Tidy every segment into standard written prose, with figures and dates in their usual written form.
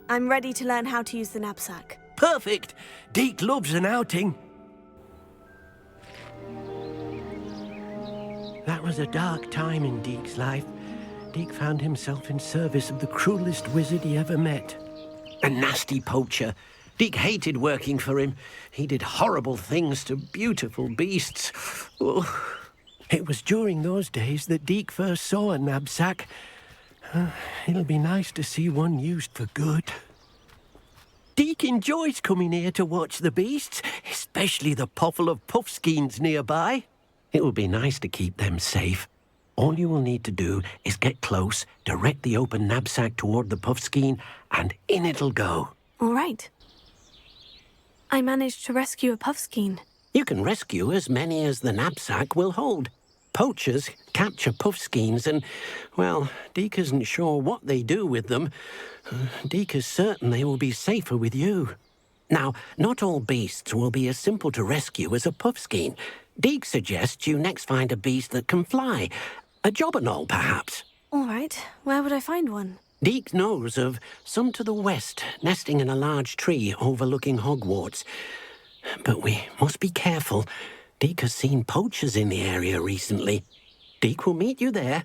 I'm ready to learn how to use the knapsack. Perfect! Deke loves an outing. That was a dark time in Deke's life. Deke found himself in service of the cruelest wizard he ever met. A nasty poacher. Deke hated working for him. He did horrible things to beautiful beasts. Oh. It was during those days that Deke first saw a knapsack. It'll be nice to see one used for good. Deke enjoys coming here to watch the beasts, especially the potful of puffskeins nearby. It will be nice to keep them safe. All you will need to do is get close, direct the open knapsack toward the puffskein, and in it'll go. All right. I managed to rescue a puffskein. You can rescue as many as the knapsack will hold. Poachers capture puffskeins and, well, Deke isn't sure what they do with them. Deke is certain they will be safer with you. Now, not all beasts will be as simple to rescue as a puffskein. Deke suggests you next find a beast that can fly. A jobberknoll, perhaps. All right. Where would I find one? Deke knows of some to the west, nesting in a large tree overlooking Hogwarts. But we must be careful. Deke has seen poachers in the area recently. Deke will meet you there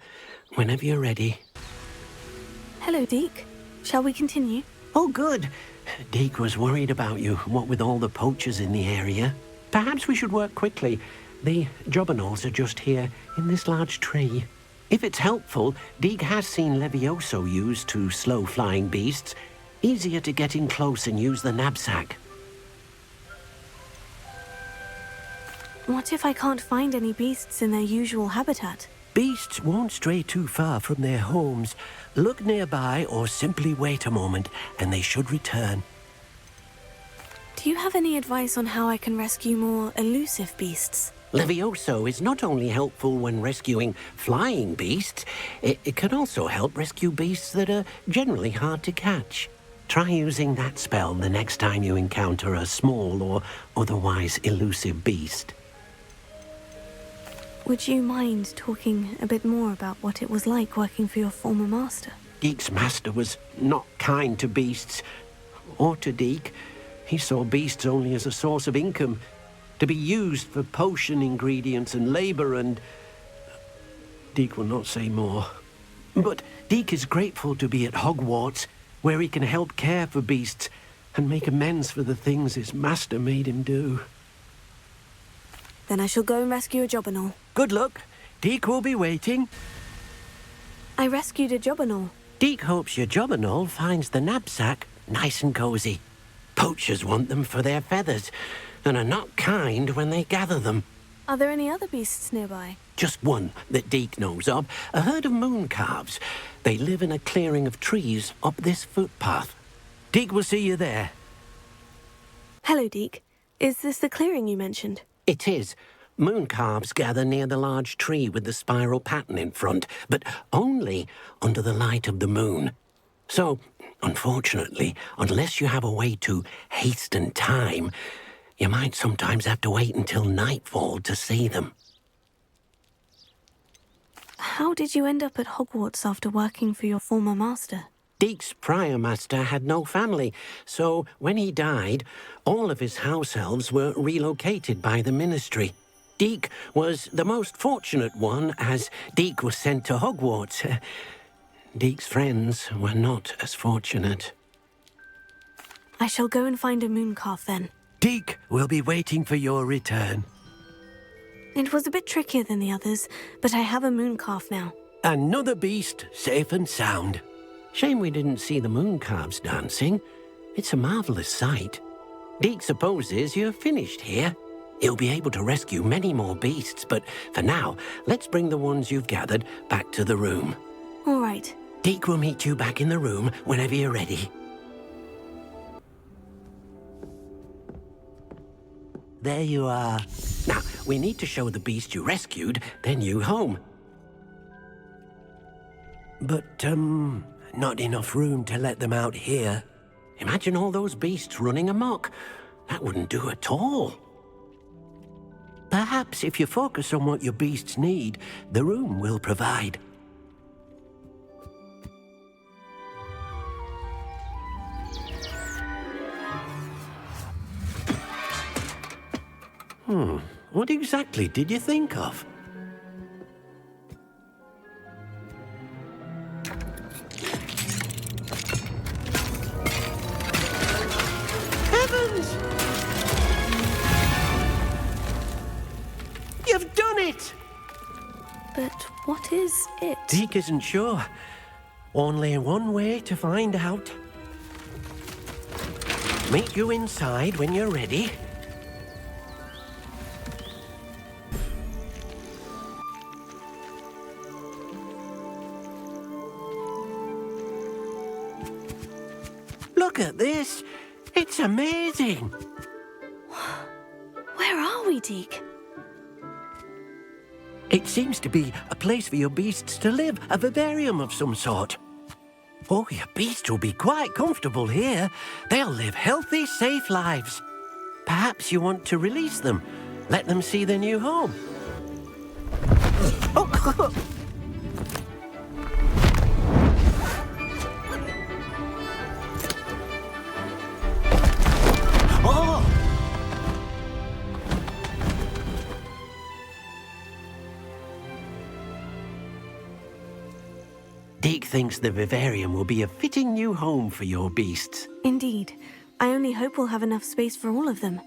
whenever you're ready. Hello, Deke. Shall we continue? Oh, good. Deke was worried about you, what with all the poachers in the area. Perhaps we should work quickly. The jobberknolls are just here in this large tree. If it's helpful, Deke has seen Levioso used to slow flying beasts. Easier to get in close and use the knapsack. What if I can't find any beasts in their usual habitat? Beasts won't stray too far from their homes. Look nearby or simply wait a moment, and they should return. Do you have any advice on how I can rescue more elusive beasts? Levioso is not only helpful when rescuing flying beasts, it can also help rescue beasts that are generally hard to catch. Try using that spell the next time you encounter a small or otherwise elusive beast. Would you mind talking a bit more about what it was like working for your former master? Deke's master was not kind to beasts, or to Deke. He saw beasts only as a source of income, to be used for potion ingredients and labor, and Deke will not say more. But Deke is grateful to be at Hogwarts, where he can help care for beasts and make amends for the things his master made him do. Then I shall go and rescue a jobberknoll. Good luck. Deke will be waiting. I rescued a jobberknoll. Deke hopes your jobberknoll finds the knapsack nice and cozy. Poachers want them for their feathers and are not kind when they gather them. Are there any other beasts nearby? Just one that Deke knows of, a herd of mooncalves. They live in a clearing of trees up this footpath. Deke will see you there. Hello, Deke. Is this the clearing you mentioned? It is. Mooncalves gather near the large tree with the spiral pattern in front, but only under the light of the moon. So, unfortunately, unless you have a way to hasten time, you might sometimes have to wait until nightfall to see them. How did you end up at Hogwarts after working for your former master? Deke's prior master had no family, so when he died, all of his house elves were relocated by the ministry. Deke was the most fortunate one, as Deke was sent to Hogwarts. Deke's friends were not as fortunate. I shall go and find a mooncalf then. Deke will be waiting for your return. It was a bit trickier than the others, but I have a mooncalf now. Another beast, safe and sound. Shame we didn't see the mooncalves dancing. It's a marvelous sight. Deke supposes you're finished here. He'll be able to rescue many more beasts, but for now, let's bring the ones you've gathered back to the room. All right. Deke will meet you back in the room whenever you're ready. There you are. Now, we need to show the beast you rescued their new home. But, not enough room to let them out here. Imagine all those beasts running amok. That wouldn't do at all. Perhaps if you focus on what your beasts need, the room will provide. What exactly did you think of? Heavens! You've done it! But what is it? Deke isn't sure. Only one way to find out. Meet you inside when you're ready. Look at this. It's amazing. Where are we, Deke? It seems to be a place for your beasts to live, a vivarium of some sort. Oh, your beasts will be quite comfortable here. They'll live healthy, safe lives. Perhaps you want to release them. Let them see their new home. Oh! Oh! Deke thinks the vivarium will be a fitting new home for your beasts. Indeed. I only hope we'll have enough space for all of them.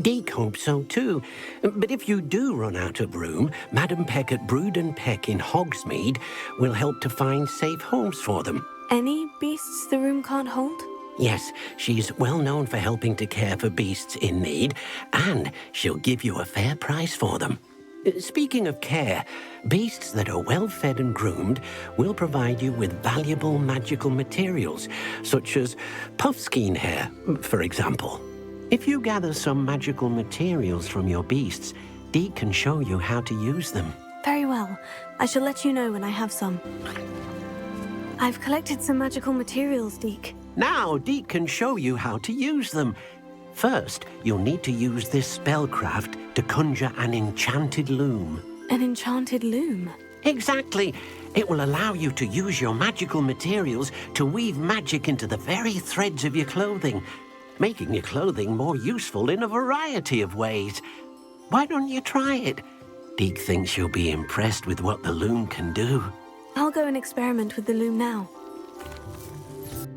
Deke hopes so too. But if you do run out of room, Madam Peck at Brood and Peck in Hogsmeade will help to find safe homes for them. Any beasts the room can't hold? Yes, she's well known for helping to care for beasts in need, and she'll give you a fair price for them. Speaking of care, beasts that are well fed and groomed will provide you with valuable magical materials, such as puffskein hair, for example. If you gather some magical materials from your beasts, Deke can show you how to use them. Very well. I shall let you know when I have some. I've collected some magical materials, Deke. Now Deke can show you how to use them. First, you'll need to use this spellcraft to conjure an enchanted loom. An enchanted loom? Exactly. It will allow you to use your magical materials to weave magic into the very threads of your clothing, making your clothing more useful in a variety of ways. Why don't you try it? Deke thinks you'll be impressed with what the loom can do. I'll go and experiment with the loom now.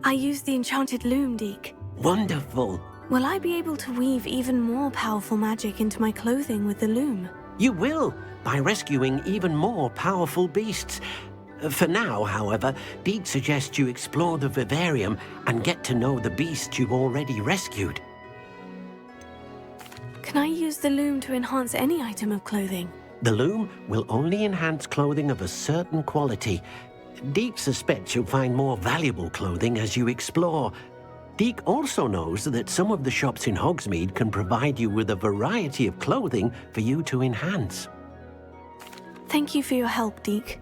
I used the enchanted loom, Deke. Wonderful. Will I be able to weave even more powerful magic into my clothing with the loom? You will, by rescuing even more powerful beasts. For now, however, Deke suggests you explore the vivarium and get to know the beasts you've already rescued. Can I use the loom to enhance any item of clothing? The loom will only enhance clothing of a certain quality. Deke suspects you'll find more valuable clothing as you explore. Deke also knows that some of the shops in Hogsmeade can provide you with a variety of clothing for you to enhance. Thank you for your help, Deke.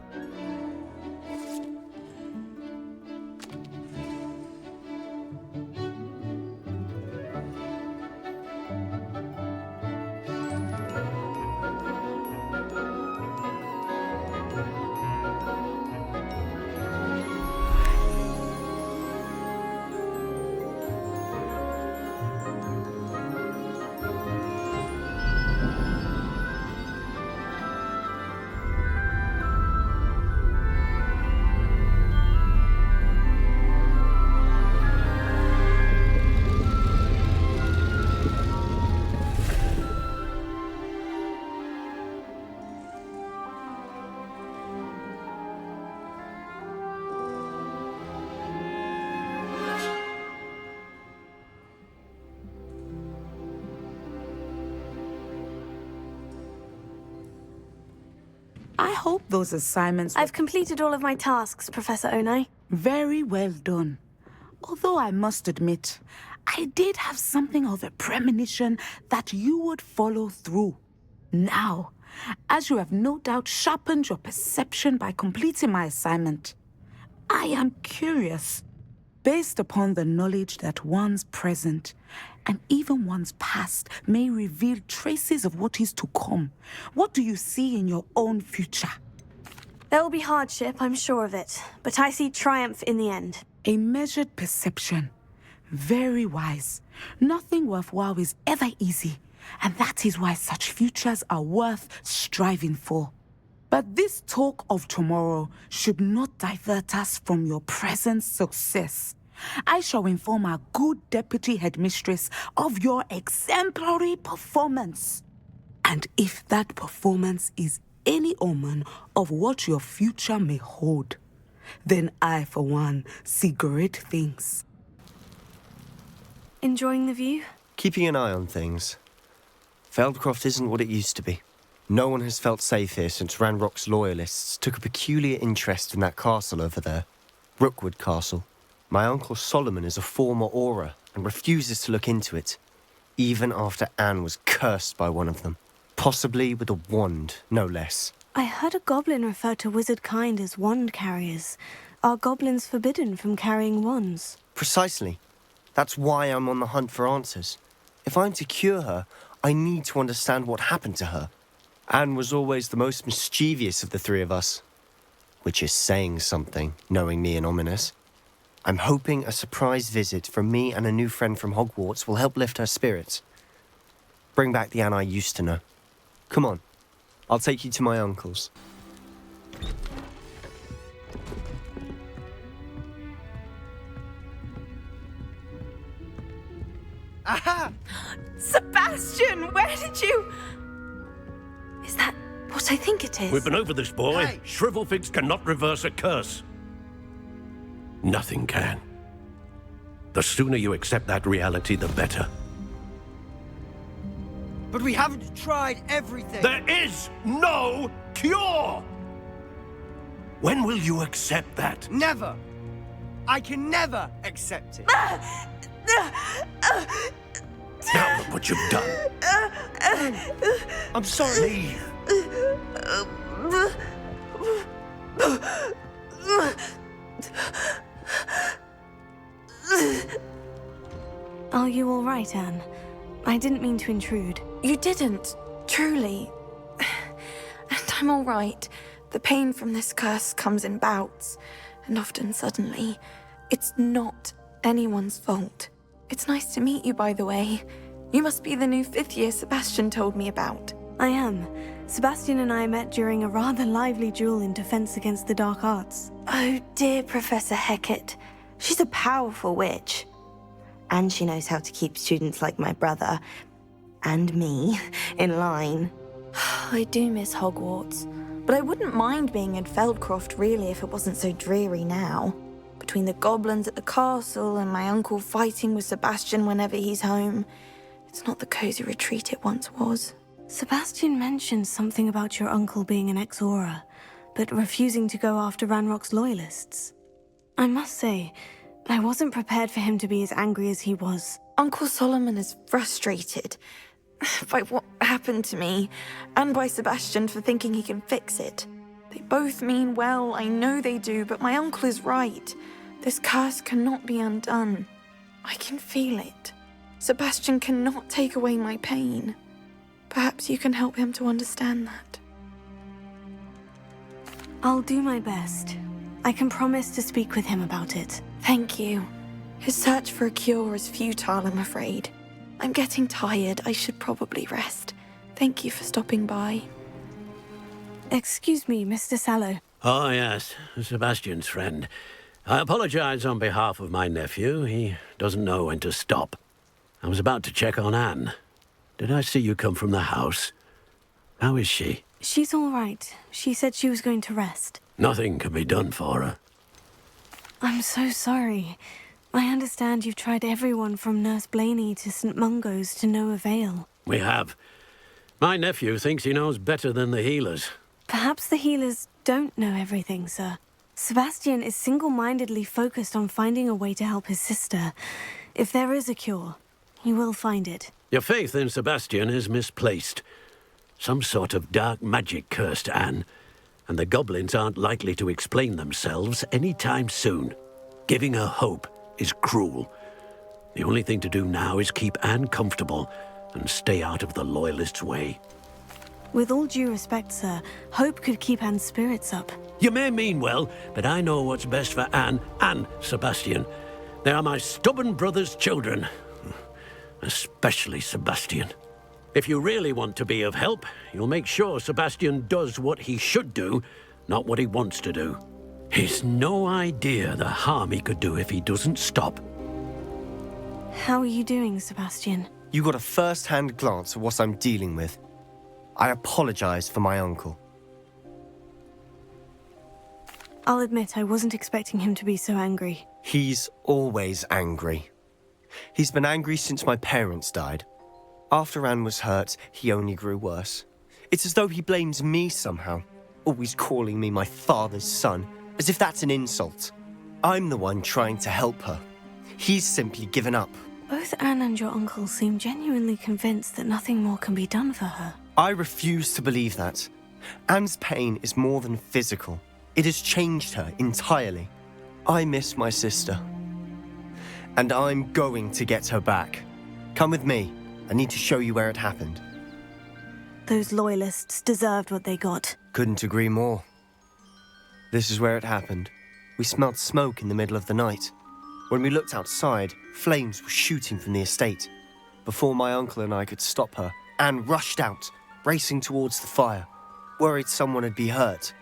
I hope those assignments were I've completed all of my tasks, Professor Onai. very well done. Although I must admit, I did have something of a premonition that you would follow through. Now, as you have no doubt sharpened your perception by completing my assignment, I am curious, based upon the knowledge that one's present and even one's past may reveal traces of what is to come. What do you see in your own future? There will be hardship, I'm sure of it, but I see triumph in the end. A measured perception. Very wise. Nothing worthwhile is ever easy, And that is why such futures are worth striving for. But this talk of tomorrow should not divert us from your present success. I shall inform our good deputy headmistress of your exemplary performance. And if that performance is any omen of what your future may hold, then I, for one, see great things. Enjoying the view? Keeping an eye on things. Feldcroft isn't what it used to be. No one has felt safe here since Ranrock's loyalists took a peculiar interest in that castle over there. Rookwood Castle. My uncle Solomon is a former Auror and refuses to look into it, even after Anne was cursed by one of them. Possibly with a wand, no less. I heard a goblin refer to wizard kind as wand carriers. Are goblins forbidden from carrying wands? Precisely. That's why I'm on the hunt for answers. If I'm to cure her, I need to understand what happened to her. Anne was always the most mischievous of the three of us. Which is saying something, knowing me and Ominous. I'm hoping a surprise visit from me and a new friend from Hogwarts will help lift her spirits. Bring back the Anne I used to know. Come on, I'll take you to my uncle's. Aha! Sebastian, where did you... Is that what I think it is? We've been over this, boy. Hey. Shrivelfigs cannot reverse a curse. Nothing can. The sooner you accept that reality, the better. But we haven't tried everything. There is no cure! When will you accept that? Never. I can never accept it. Now look what you've done. I'm sorry. Leave. Are you all right, Anne? I didn't mean to intrude. You didn't, truly. And I'm all right. The pain from this curse comes in bouts, and often suddenly. It's not anyone's fault. It's nice to meet you, by the way. You must be the new 5th year Sebastian told me about. I am. Sebastian and I met during a rather lively duel in defense against the dark arts. Oh, dear Professor Hecat. She's a powerful witch. And she knows how to keep students like my brother, and me, in line. I do miss Hogwarts, but I wouldn't mind being in Feldcroft, really, if it wasn't so dreary now. Between the goblins at the castle and my uncle fighting with Sebastian whenever he's home, it's not the cozy retreat it once was. Sebastian mentioned something about your uncle being an ex-Auror, but refusing to go after Ranrock's loyalists. I must say, I wasn't prepared for him to be as angry as he was. Uncle Solomon is frustrated by what happened to me, and by Sebastian for thinking he can fix it. They both mean well, I know they do, but my uncle is right. This curse cannot be undone. I can feel it. Sebastian cannot take away my pain. Perhaps you can help him to understand that. I'll do my best. I can promise to speak with him about it. Thank you. His search for a cure is futile, I'm afraid. I'm getting tired. I should probably rest. Thank you for stopping by. Excuse me, Mr. Sallow. Oh, yes, Sebastian's friend. I apologize on behalf of my nephew. He doesn't know when to stop. I was about to check on Anne. Did I see you come from the house? How is she? She's all right. She said she was going to rest. Nothing can be done for her. I'm so sorry. I understand you've tried everyone from Nurse Blaney to St. Mungo's to no avail. We have. My nephew thinks he knows better than the healers. Perhaps the healers don't know everything, sir. Sebastian is single-mindedly focused on finding a way to help his sister. If there is a cure, he will find it. Your faith in Sebastian is misplaced. Some sort of dark magic cursed Anne, and the goblins aren't likely to explain themselves anytime soon. Giving her hope is cruel. The only thing to do now is keep Anne comfortable and stay out of the Loyalists' way. With all due respect, sir, hope could keep Anne's spirits up. You may mean well, but I know what's best for Anne and Sebastian. They are my stubborn brother's children. Especially Sebastian. If you really want to be of help, you'll make sure Sebastian does what he should do, not what he wants to do. He's no idea the harm he could do if he doesn't stop. How are you doing, Sebastian? You got a first-hand glance at what I'm dealing with. I apologize for my uncle. I'll admit I wasn't expecting him to be so angry. He's always angry. He's been angry since my parents died. After Anne was hurt, he only grew worse. It's as though he blames me somehow, always calling me my father's son, as if that's an insult. I'm the one trying to help her. He's simply given up. Both Anne and your uncle seem genuinely convinced that nothing more can be done for her. I refuse to believe that. Anne's pain is more than physical. It has changed her entirely. I miss my sister. And I'm going to get her back. Come with me. I need to show you where it happened. Those loyalists deserved what they got. Couldn't agree more. This is where it happened. We smelled smoke in the middle of the night. When we looked outside, flames were shooting from the estate. Before my uncle and I could stop her, Anne rushed out, racing towards the fire, worried someone had been hurt.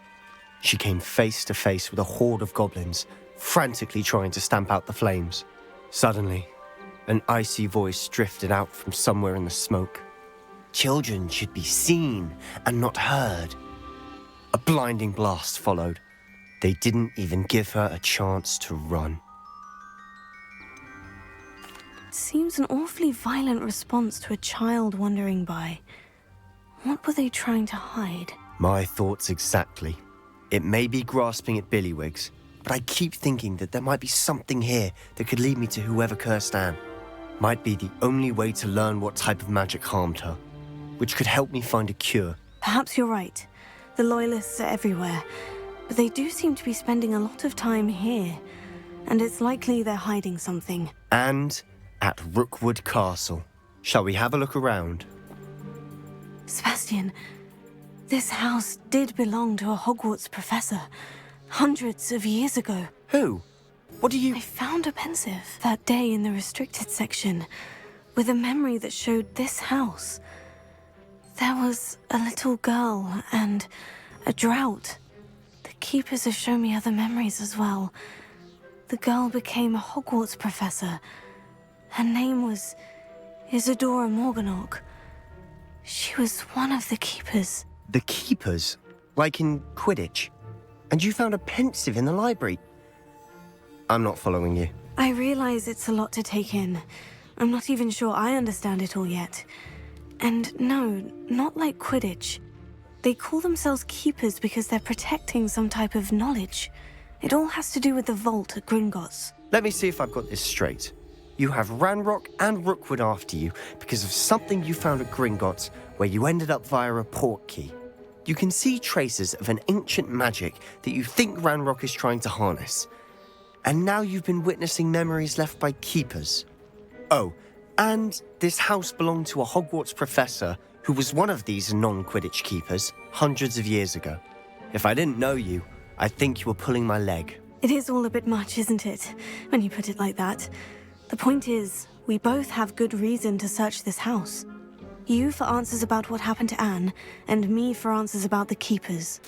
She came face to face with a horde of goblins, frantically trying to stamp out the flames. Suddenly, an icy voice drifted out from somewhere in the smoke. Children should be seen and not heard. A blinding blast followed. They didn't even give her a chance to run. Seems an awfully violent response to a child wandering by. What were they trying to hide? My thoughts exactly. It may be grasping at Billywigs, but I keep thinking that there might be something here that could lead me to whoever cursed Anne. Might be the only way to learn what type of magic harmed her, which could help me find a cure. Perhaps you're right. The Loyalists are everywhere, but they do seem to be spending a lot of time here, and it's likely they're hiding something. And at Rookwood Castle. Shall we have a look around? Sebastian, this house did belong to a Hogwarts professor, hundreds of years ago. Who? What do you... I found a pensive that day in the restricted section, with a memory that showed this house. There was a little girl and a drought. The keepers have shown me other memories as well. The girl became a Hogwarts professor. Her name was Isadora Morganach. She was one of the keepers. The keepers? Like in Quidditch? And you found a pensive in the library? I'm not following you. I realize it's a lot to take in. I'm not even sure I understand it all yet. And no, not like Quidditch. They call themselves keepers because they're protecting some type of knowledge. It all has to do with the vault at Gringotts. Let me see if I've got this straight. You have Ranrock and Rookwood after you because of something you found at Gringotts where you ended up via a portkey. You can see traces of an ancient magic that you think Ranrock is trying to harness. And now you've been witnessing memories left by keepers. Oh, and this house belonged to a Hogwarts professor who was one of these non-Quidditch keepers hundreds of years ago. If I didn't know you, I'd think you were pulling my leg. It is all a bit much, isn't it, when you put it like that? The point is, we both have good reason to search this house. You for answers about what happened to Anne, and me for answers about the keepers.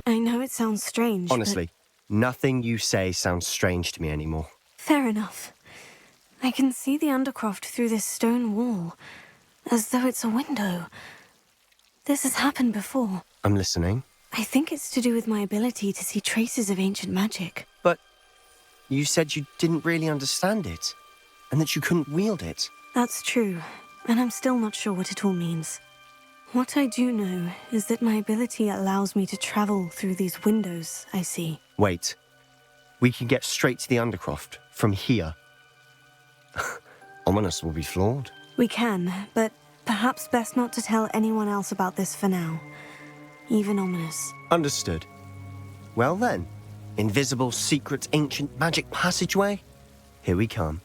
I know it sounds strange, Honestly, nothing you say sounds strange to me anymore. Fair enough. I can see the Undercroft through this stone wall, as though it's a window. This has happened before. I'm listening. I think it's to do with my ability to see traces of ancient magic. But you said you didn't really understand it, and that you couldn't wield it. That's true, and I'm still not sure what it all means. What I do know is that my ability allows me to travel through these windows I see. Wait. We can get straight to the Undercroft from here. Ominous will be flawed. We can, but perhaps best not to tell anyone else about this for now. Even Ominous. Understood. Well then, invisible, secret, ancient magic passageway? Here we come.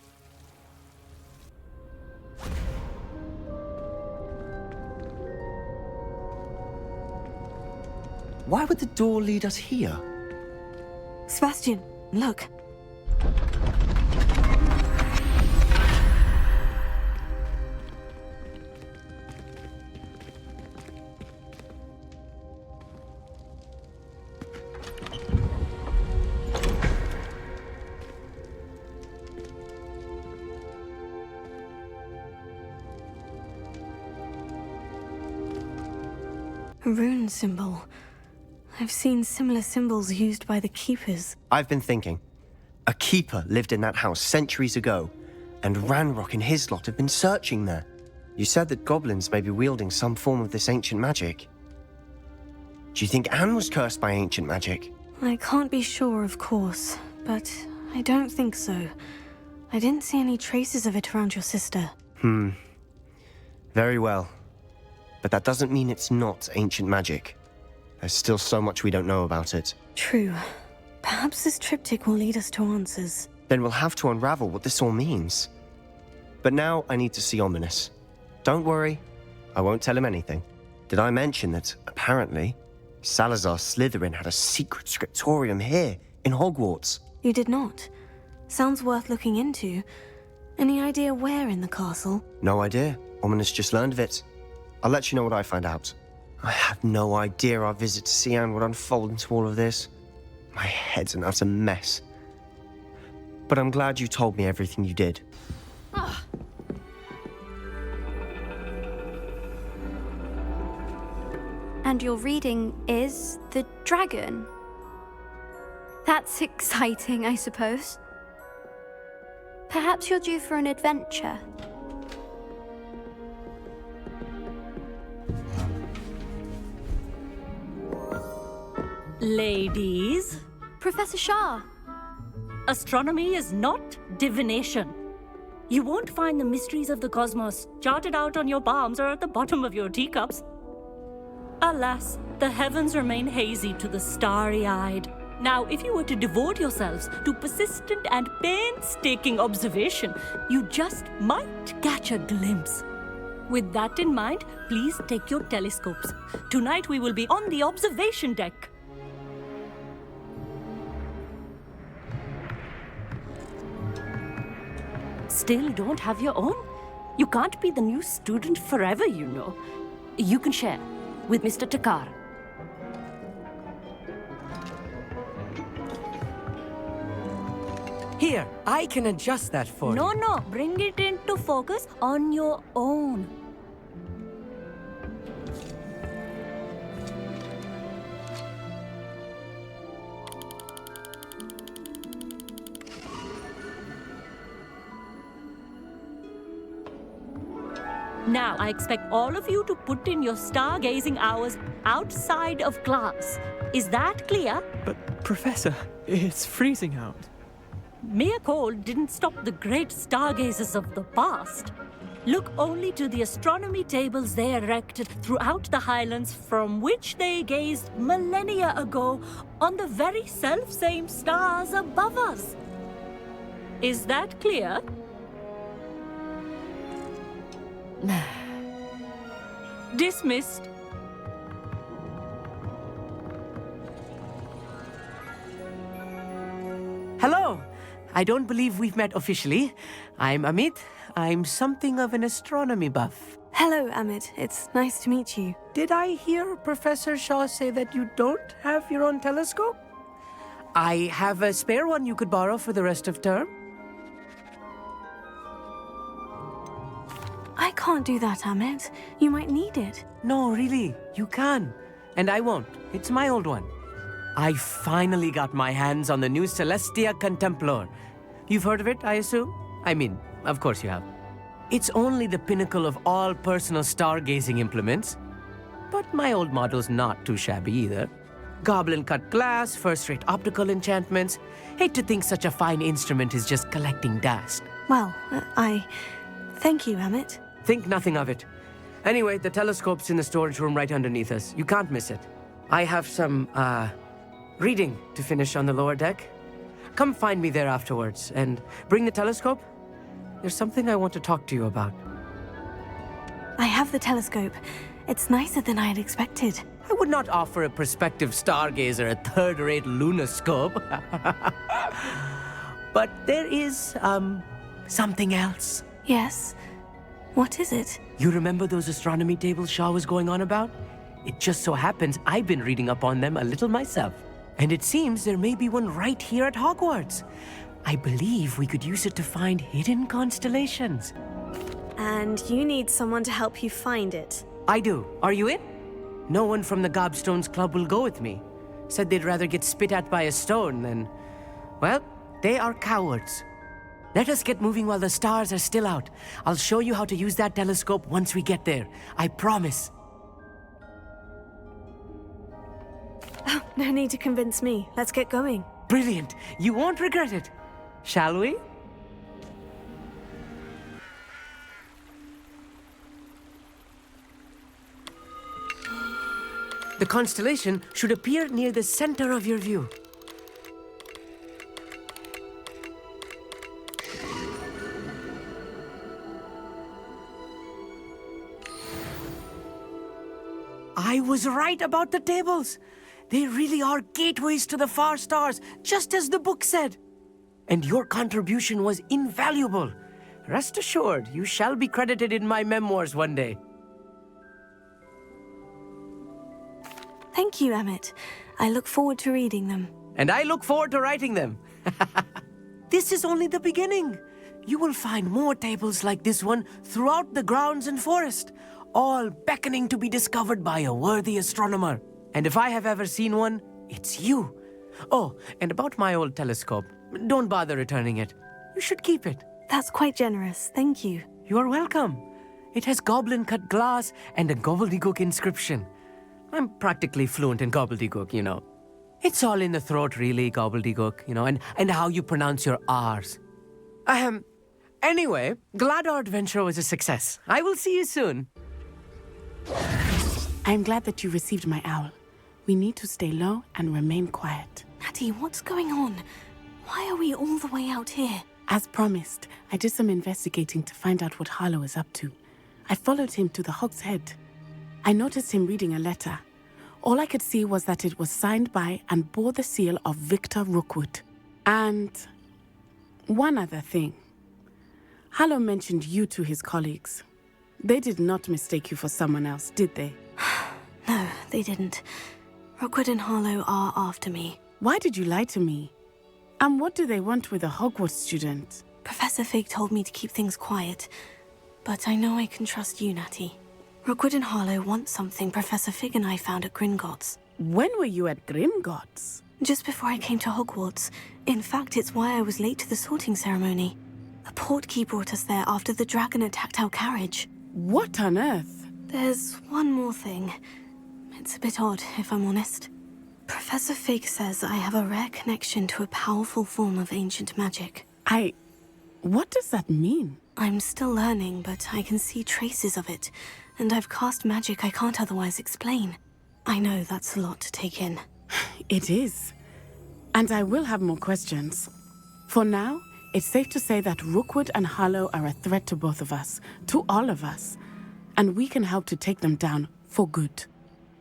Why would the door lead us here? Sebastian, look. A rune symbol. I've seen similar symbols used by the keepers. I've been thinking. A keeper lived in that house centuries ago, and Ranrock and his lot have been searching there. You said that goblins may be wielding some form of this ancient magic. Do you think Anne was cursed by ancient magic? I can't be sure, of course, but I don't think so. I didn't see any traces of it around your sister. Very well. But that doesn't mean it's not ancient magic. There's still so much we don't know about it. True. Perhaps this triptych will lead us to answers. Then we'll have to unravel what this all means. But now I need to see Ominous. Don't worry, I won't tell him anything. Did I mention that, apparently, Salazar Slytherin had a secret scriptorium here, in Hogwarts? You did not. Sounds worth looking into. Any idea where in the castle? No idea. Ominous just learned of it. I'll let you know what I find out. I had no idea our visit to see Anne would unfold into all of this. My head's an utter mess. But I'm glad you told me everything you did. And your reading is The Dragon. That's exciting, I suppose. Perhaps you're due for an adventure. Ladies, Professor Shah. astronomy is not divination. You won't find the mysteries of the cosmos charted out on your palms or at the bottom of your teacups. Alas, the heavens remain hazy to the starry-eyed. Now, if you were to devote yourselves to persistent and painstaking observation, you just might catch a glimpse. With that in mind, please take your telescopes. Tonight we will be on the observation deck. Still don't have your own? You can't be the new student forever, you know. You can share with Mr. Takar. Here, I can adjust that for you. No, bring it into focus on your own. Now, I expect all of you to put in your stargazing hours outside of class. Is that clear? But, Professor, it's freezing out. Mere cold didn't stop the great stargazers of the past. Look only to the astronomy tables they erected throughout the Highlands from which they gazed millennia ago on the very self-same stars above us. Is that clear? Dismissed. Hello! I don't believe we've met officially. I'm Amit. I'm something of an astronomy buff. Hello, Amit. It's nice to meet you. Did I hear Professor Shaw say that you don't have your own telescope? I have a spare one you could borrow for the rest of term. I can't do that, Amit. You might need it. No, really, you can. And I won't. It's my old one. I finally got my hands on the new Celestia Contemplar. You've heard of it, I assume? I mean, of course you have. It's only the pinnacle of all personal stargazing implements. But my old model's not too shabby either. Goblin-cut glass, first-rate optical enchantments. Hate to think such a fine instrument is just collecting dust. Well, thank you, Amit. Think nothing of it. Anyway, the telescope's in the storage room right underneath us. You can't miss it. I have some, reading to finish on the lower deck. Come find me there afterwards, and bring the telescope. There's something I want to talk to you about. I have the telescope. It's nicer than I had expected. I would not offer a prospective stargazer a third-rate lunoscope. But there is, something else. Yes? What is it? You remember those astronomy tables Shaw was going on about? It just so happens I've been reading up on them a little myself. And it seems there may be one right here at Hogwarts. I believe we could use it to find hidden constellations. And you need someone to help you find it. I do. Are you in? no one from the Gobstones Club will go with me. Said they'd rather get spit at by a stone than... Well, they are cowards. Let us get moving while the stars are still out. I'll show you how to use that telescope once we get there. I promise. Oh, no need to convince me. Let's get going. Brilliant. You won't regret it. Shall we? The constellation should appear near the center of your view. I was right about the tables. They really are gateways to the far stars, just as the book said. And your contribution was invaluable. Rest assured, you shall be credited in my memoirs one day. Thank you, Emmett. I look forward to reading them. And I look forward to writing them. This is only the beginning. You will find more tables like this one throughout the grounds and forest, all beckoning to be discovered by a worthy astronomer. And if I have ever seen one, it's you. Oh, and about my old telescope, don't bother returning it. You should keep it. That's quite generous. Thank you. You are welcome. It has goblin-cut glass and a gobbledygook inscription. I'm practically fluent in gobbledygook, you know. It's all in the throat, really, gobbledygook, you know, and how you pronounce your R's. Anyway, glad our adventure was a success. I will see you soon. I'm glad that you received my owl. We need to stay low and remain quiet. Natty, what's going on? Why are we all the way out here? As promised, I did some investigating to find out what Harlow is up to. I followed him to the Hog's Head. I noticed him reading a letter. All I could see was that it was signed by and bore the seal of Victor Rookwood. And one other thing. Harlow mentioned you to his colleagues. They did not mistake you for someone else, did they? No, they didn't. Rookwood and Harlow are after me. Why did you lie to me? And what do they want with a Hogwarts student? Professor Fig told me to keep things quiet, but I know I can trust you, Natty. Rookwood and Harlow want something Professor Fig and I found at Gringotts. When were you at Gringotts? Just before I came to Hogwarts. In fact, it's why I was late to the sorting ceremony. A portkey brought us there after the dragon attacked our carriage. What on earth? There's one more thing. It's a bit odd, if I'm honest. Professor Fig says I have a rare connection to a powerful form of ancient magic. What does that mean? I'm still learning, but I can see traces of it, and I've cast magic I can't otherwise explain. I know that's a lot to take in. It is. And I will have more questions. For now, it's safe to say that Rookwood and Harlow are a threat to both of us, to all of us. And we can help to take them down for good.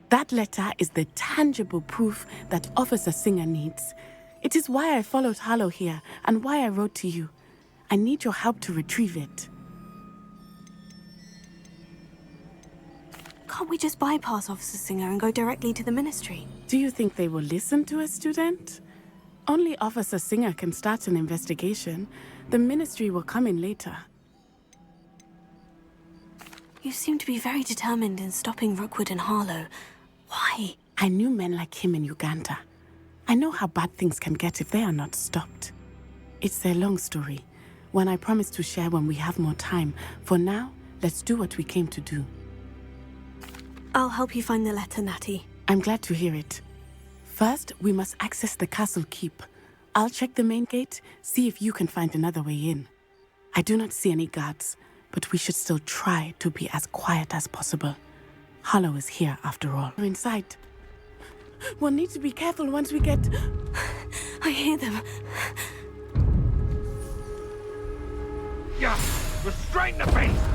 That letter is the tangible proof that Officer Singer needs. It is why I followed Harlow here, and why I wrote to you. I need your help to retrieve it. Can't we just bypass Officer Singer and go directly to the Ministry? Do you think they will listen to a student? Only Officer Singer can start an investigation. The Ministry will come in later. You seem to be very determined in stopping Rookwood and Harlow. Why? I knew men like him in Uganda. I know how bad things can get if they are not stopped. It's a long story, one I promise to share when we have more time. For now, let's do what we came to do. I'll help you find the letter, Natty. I'm glad to hear it. First, we must access the castle keep. I'll check the main gate, see if you can find another way in. I do not see any guards, but we should still try to be as quiet as possible. Harlow is here, after all. We're inside. We'll need to be careful once we get... I hear them. Yeah, restrain the beast!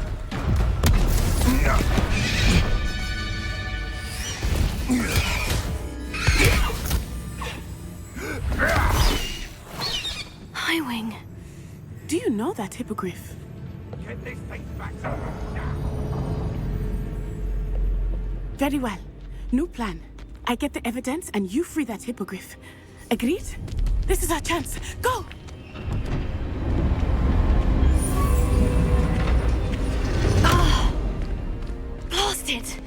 Highwing. Do you know that hippogriff? Get this thing back Very well. New plan. I get the evidence and you free that hippogriff. Agreed? This is our chance. Go! Blast it!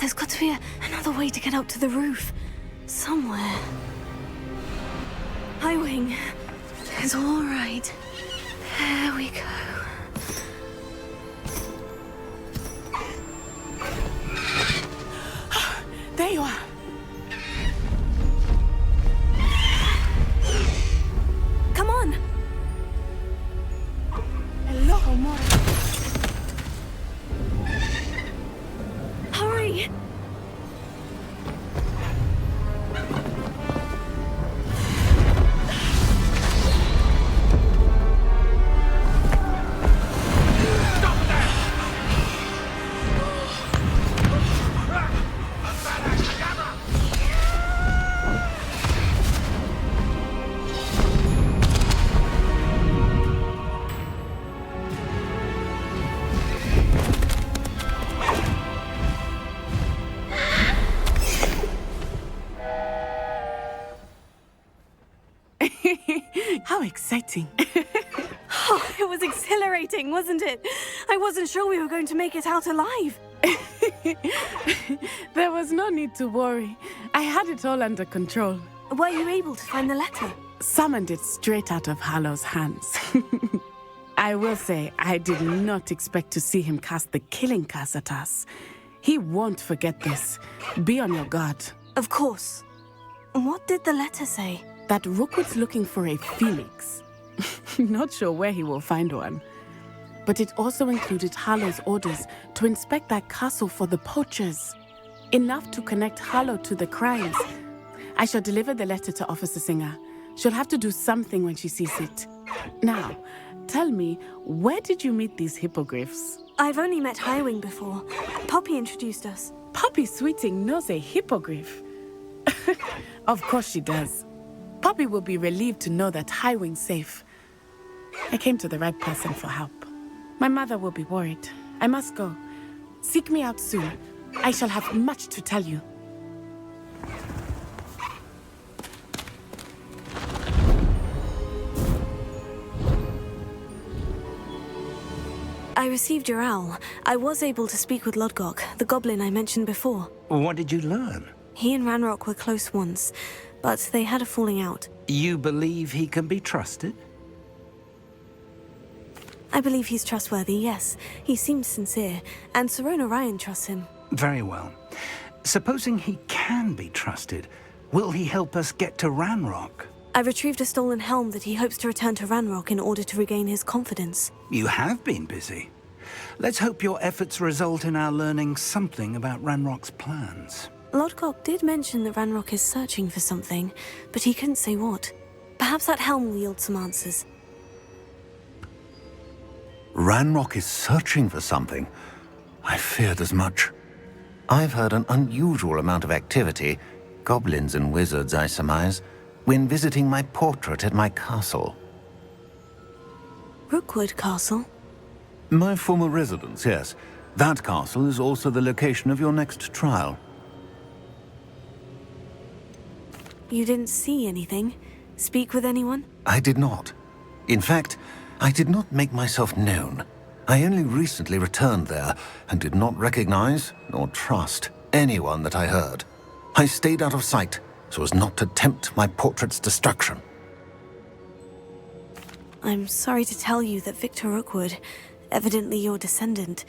There's got to be another way to get up to the roof. Somewhere. Highwing. It's all right. There we go. There you are. Come on! Hello, Amor. Hurry! How exciting. Oh, it was exhilarating, wasn't it? I wasn't sure we were going to make it out alive. There was no need to worry. I had it all under control. Were you able to find the letter? Summoned it straight out of Hallow's hands. I will say, I did not expect to see him cast the killing curse at us. He won't forget this. Be on your guard. Of course. What did the letter say? That Rookwood's looking for a phoenix. Not sure where he will find one. But it also included Hallow's orders to inspect that castle for the poachers. Enough to connect Hallow to the crimes. I shall deliver the letter to Officer Singer. She'll have to do something when she sees it. Now, tell me, where did you meet these hippogriffs? I've only met Highwing before. Poppy introduced us. Poppy Sweeting knows a hippogriff. Of course she does. Poppy will be relieved to know that Highwing's safe. I came to the right person for help. My mother will be worried. I must go. Seek me out soon. I shall have much to tell you. I received your owl. I was able to speak with Lodgok, the goblin I mentioned before. What did you learn? He and Ranrock were close once, but they had a falling out. You believe he can be trusted? I believe he's trustworthy, yes. He seems sincere, and Sirona Ryan trusts him. Very well. Supposing he can be trusted, will he help us get to Ranrock? I retrieved a stolen helm that he hopes to return to Ranrock in order to regain his confidence. You have been busy. Let's hope your efforts result in our learning something about Ranrock's plans. Lodgok did mention that Ranrock is searching for something, but he couldn't say what. Perhaps that helm will yield some answers. Ranrock is searching for something. I feared as much. I've heard an unusual amount of activity, goblins and wizards, I surmise, when visiting my portrait at my castle. Rookwood Castle? My former residence, yes. That castle is also the location of your next trial. You didn't see anything? Speak with anyone? I did not. In fact, I did not make myself known. I only recently returned there and did not recognize nor trust anyone that I heard. I stayed out of sight so as not to tempt my portrait's destruction. I'm sorry to tell you that Victor Rookwood, evidently your descendant,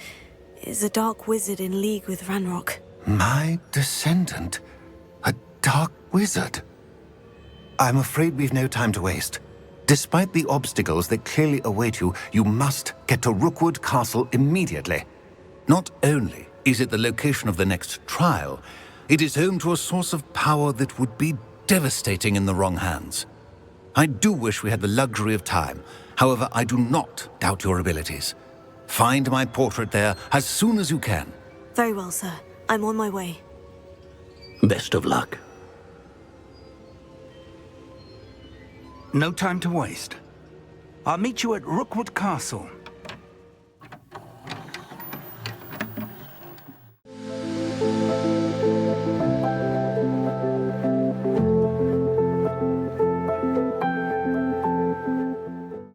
is a dark wizard in league with Ranrock. My descendant? A dark wizard? I'm afraid we've no time to waste. Despite the obstacles that clearly await you, you must get to Rookwood Castle immediately. Not only is it the location of the next trial, it is home to a source of power that would be devastating in the wrong hands. I do wish we had the luxury of time. However, I do not doubt your abilities. Find my portrait there as soon as you can. Very well, sir. I'm on my way. Best of luck. No time to waste. I'll meet you at Rookwood Castle.